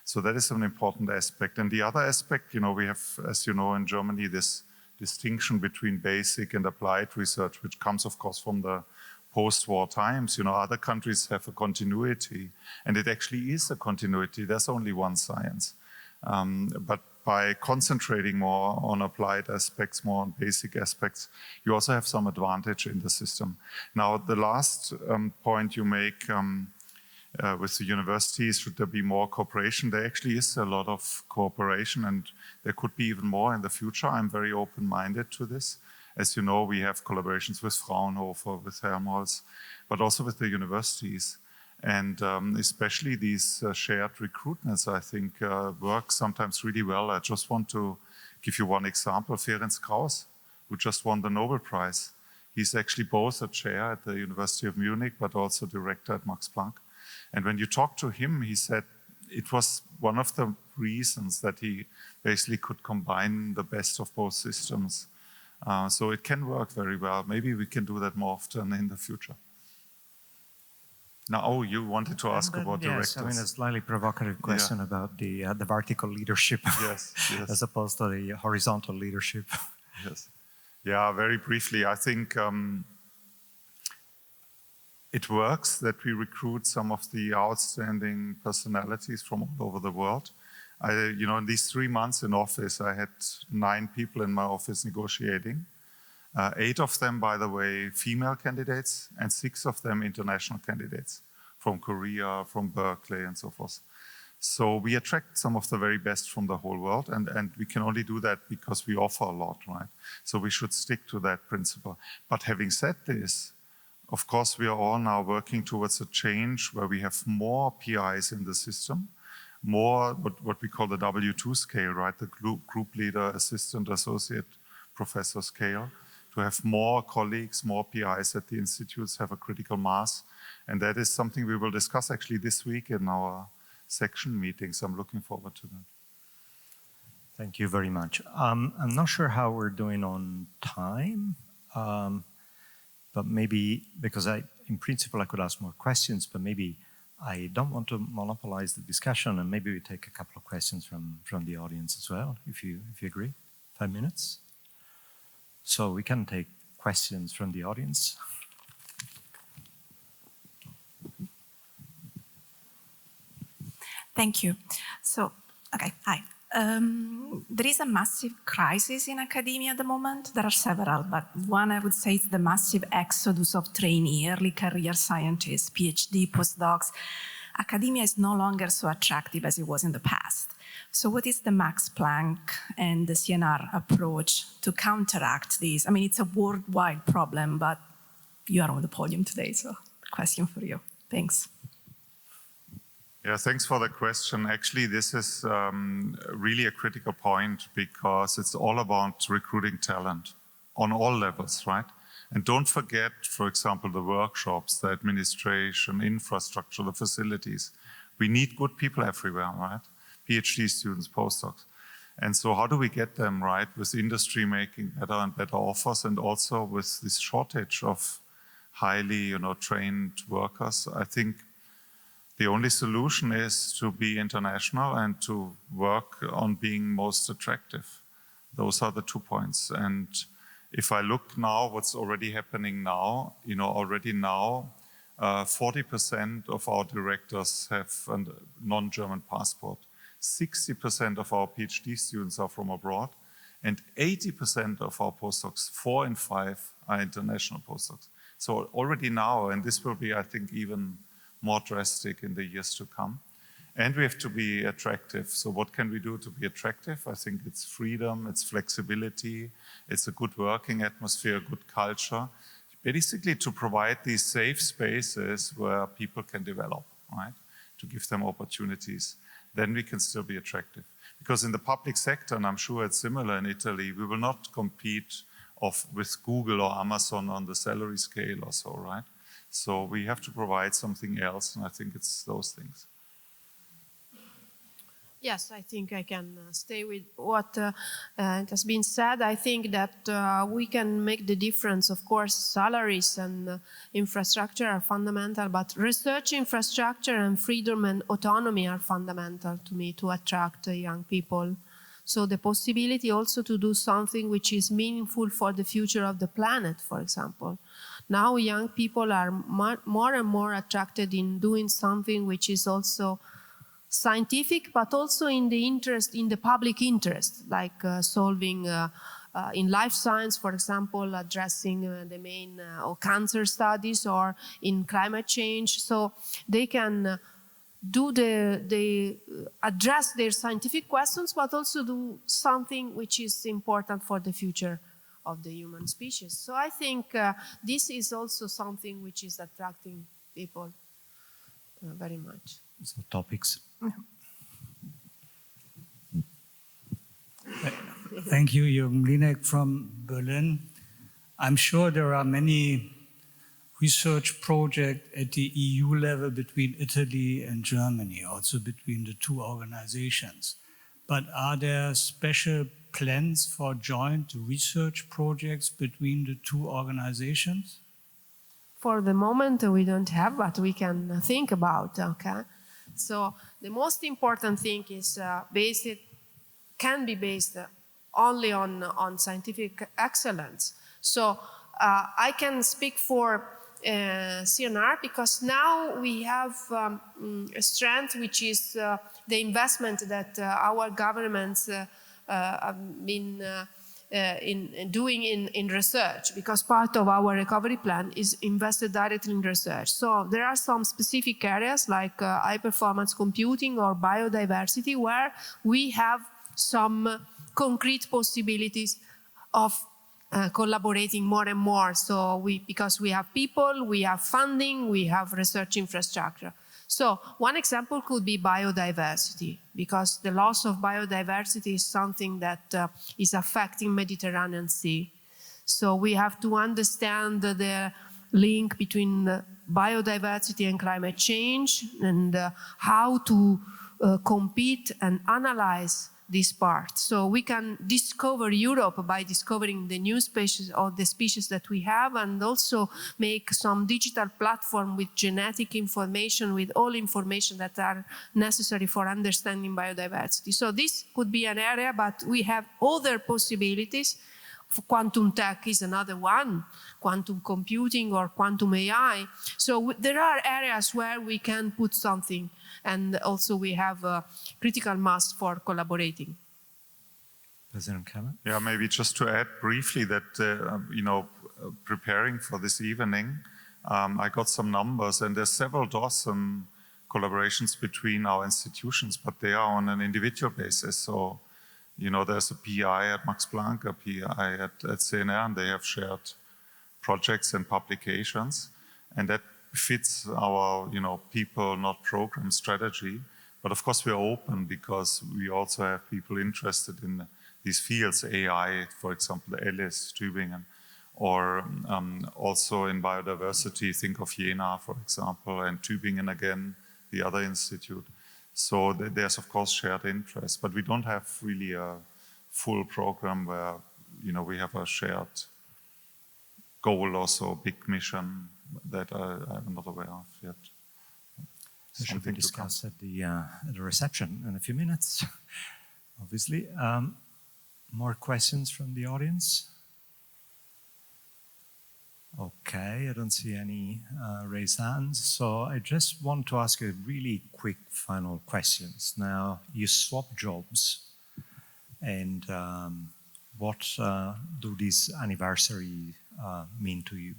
So that is an important aspect. And the other aspect, we have, as you know, in Germany, this distinction between basic and applied research, which comes, of course, from the post-war times. Other countries have a continuity, and it actually is a continuity. There's only one science. But by concentrating more on applied aspects, more on basic aspects, you also have some advantage in the system. Now, the last point you make with the universities, should there be more cooperation? There actually is a lot of cooperation, and there could be even more in the future. I'm very open-minded to this. As you know, we have collaborations with Fraunhofer, with Helmholtz, but also with the universities. And especially these shared recruitments, I think, work sometimes really well. I just want to give you one example. Ferenc Krauss, who just won the Nobel Prize. He's actually both a chair at the University of Munich, but also director at Max Planck. And when you talk to him, he said it was one of the reasons that he basically could combine the best of both systems. So it can work very well. Maybe we can do that more often in the future. Now, you wanted to ask about directors. Yes, I mean, a slightly provocative question about the vertical leadership yes. as opposed to the horizontal leadership. Yes. Yeah, very briefly, I think it works that we recruit some of the outstanding personalities from all over the world. In these 3 months in office, I had 9 people in my office negotiating. 8 of them, by the way, female candidates, and 6 of them international candidates from Korea, from Berkeley, and so forth. So we attract some of the very best from the whole world, and we can only do that because we offer a lot, right? So we should stick to that principle. But having said this, of course, we are all now working towards a change where we have more PIs in the system, more what we call the W2 scale, right? The group leader, assistant, associate professor scale, to have more colleagues, more PIs at the institutes, have a critical mass. And that is something we will discuss actually this week in our section meetings. I'm looking forward to that. Thank you very much. I'm not sure how we're doing on time, but maybe, because in principle I could ask more questions, but maybe I don't want to monopolize the discussion, and maybe we take a couple of questions from the audience as well, if you agree. 5 minutes? So we can take questions from the audience. Thank you. So, okay, hi. There is a massive crisis in academia at the moment. There are several, but one I would say is the massive exodus of trainee, early career scientists, PhD, postdocs. Academia is no longer so attractive as it was in the past. So what is the Max Planck and the CNR approach to counteract this? I mean, it's a worldwide problem, but you are on the podium today, so question for you. Thanks. Yeah, thanks for the question. Actually, this is really a critical point because it's all about recruiting talent on all levels, right? And don't forget, for example, the workshops, the administration, infrastructure, the facilities. We need good people everywhere, right? PhD students, postdocs. And so how do we get them, right? With industry making better and better offers, and also with this shortage of highly, trained workers. I think the only solution is to be international and to work on being most attractive. Those are the 2 points. And if I look now, what's already happening now, already now, 40% of our directors have a non-German passport. 60% of our PhD students are from abroad, and 80% of our postdocs, 4 in 5, are international postdocs. So already now, and this will be, I think, even more drastic in the years to come. And we have to be attractive. So what can we do to be attractive? I think it's freedom, it's flexibility, it's a good working atmosphere, a good culture. Basically to provide these safe spaces where people can develop, right? To give them opportunities. Then we can still be attractive. Because in the public sector, and I'm sure it's similar in Italy, we will not compete with Google or Amazon on the salary scale or so, right? So we have to provide something else, and I think it's those things. Yes, I think I can stay with what has been said. I think that we can make the difference. Of course, salaries and infrastructure are fundamental, but research infrastructure and freedom and autonomy are fundamental to me to attract young people. So the possibility also to do something which is meaningful for the future of the planet, for example. Now young people are more and more attracted in doing something which is also scientific, but also in the public interest, like solving in life science, for example, addressing the main or cancer studies, or in climate change. So they can address their scientific questions, but also do something which is important for the future of the human species. So I think this is also something which is attracting people very much. So topics. Thank you, Jürgen Linek from Berlin. I'm sure there are many research projects at the EU level between Italy and Germany, also between the two organizations. But are there special plans for joint research projects between the two organizations? For the moment, we don't have, but we can think about, okay? So the most important thing is can be based only on scientific excellence. So I can speak for CNR because now we have a strength which is the investment that our governments have been doing in research, because part of our recovery plan is invested directly in research. So there are some specific areas like high performance computing or biodiversity where we have some concrete possibilities of collaborating more and more. So because we have people, we have funding, we have research infrastructure. So one example could be biodiversity, because the loss of biodiversity is something that is affecting Mediterranean Sea. So we have to understand the link between biodiversity and climate change, and how to compete and analyze this part. So we can discover Europe by discovering the new species or the species that we have, and also make some digital platform with genetic information, with all information that are necessary for understanding biodiversity. So this could be an area, but we have other possibilities. Quantum tech is another one, quantum computing or quantum AI. So there are areas where we can put something, and also we have a critical mass for collaborating. President Cramer? Yeah, maybe just to add briefly that, preparing for this evening, I got some numbers, and there's several dozen collaborations between our institutions, but they are on an individual basis. So, there's a PI at Max Planck, a PI at CNR, and they have shared projects and publications, and that fits our, people, not program strategy. But of course, we are open because we also have people interested in these fields, AI, for example, Alice, Tübingen, or also in biodiversity, think of Jena, for example, and Tübingen again, the other institute. So there's, of course, shared interest, but we don't have really a full program where, we have a shared goal also, big mission that I'm not aware of yet. This should be discussed at the reception in a few minutes, obviously. More questions from the audience? Okay, I don't see any raised hands. So I just want to ask you really quick final questions. Now, you swap jobs, and what do these anniversaries mean to you?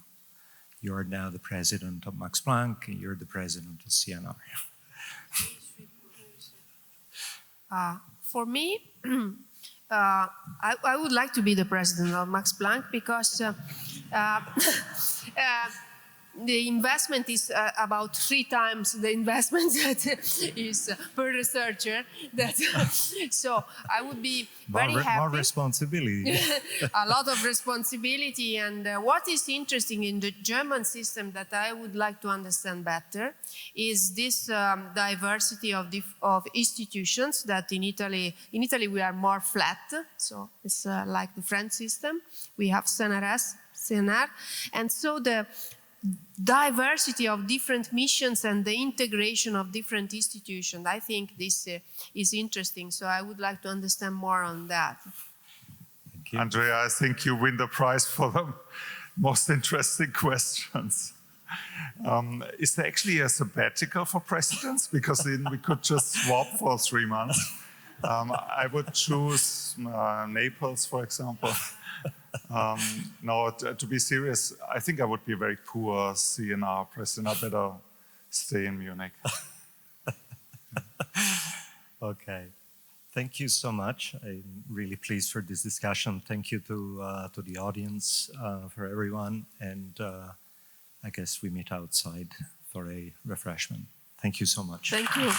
You're now the president of Max Planck, and you're the president of CNR. For me, I would like to be the president of Max Planck, because the investment is about 3 times the investment that is per researcher. So I would be very happy. More responsibility. A lot of responsibility. And what is interesting in the German system that I would like to understand better is this diversity of institutions that in Italy we are more flat. So it's like the French system. We have CNR. And so the diversity of different missions and the integration of different institutions, I think this is interesting. So I would like to understand more on that. Thank you. Andrea, I think you win the prize for the most interesting questions. Is there actually a sabbatical for presidents? Because then we could just swap for 3 months. I would choose Naples, for example. No, to be serious, I think I would be a very poor CNR president. I better stay in Munich. Okay. Thank you so much. I'm really pleased for this discussion. Thank you to the audience, for everyone. And I guess we meet outside for a refreshment. Thank you so much. Thank you.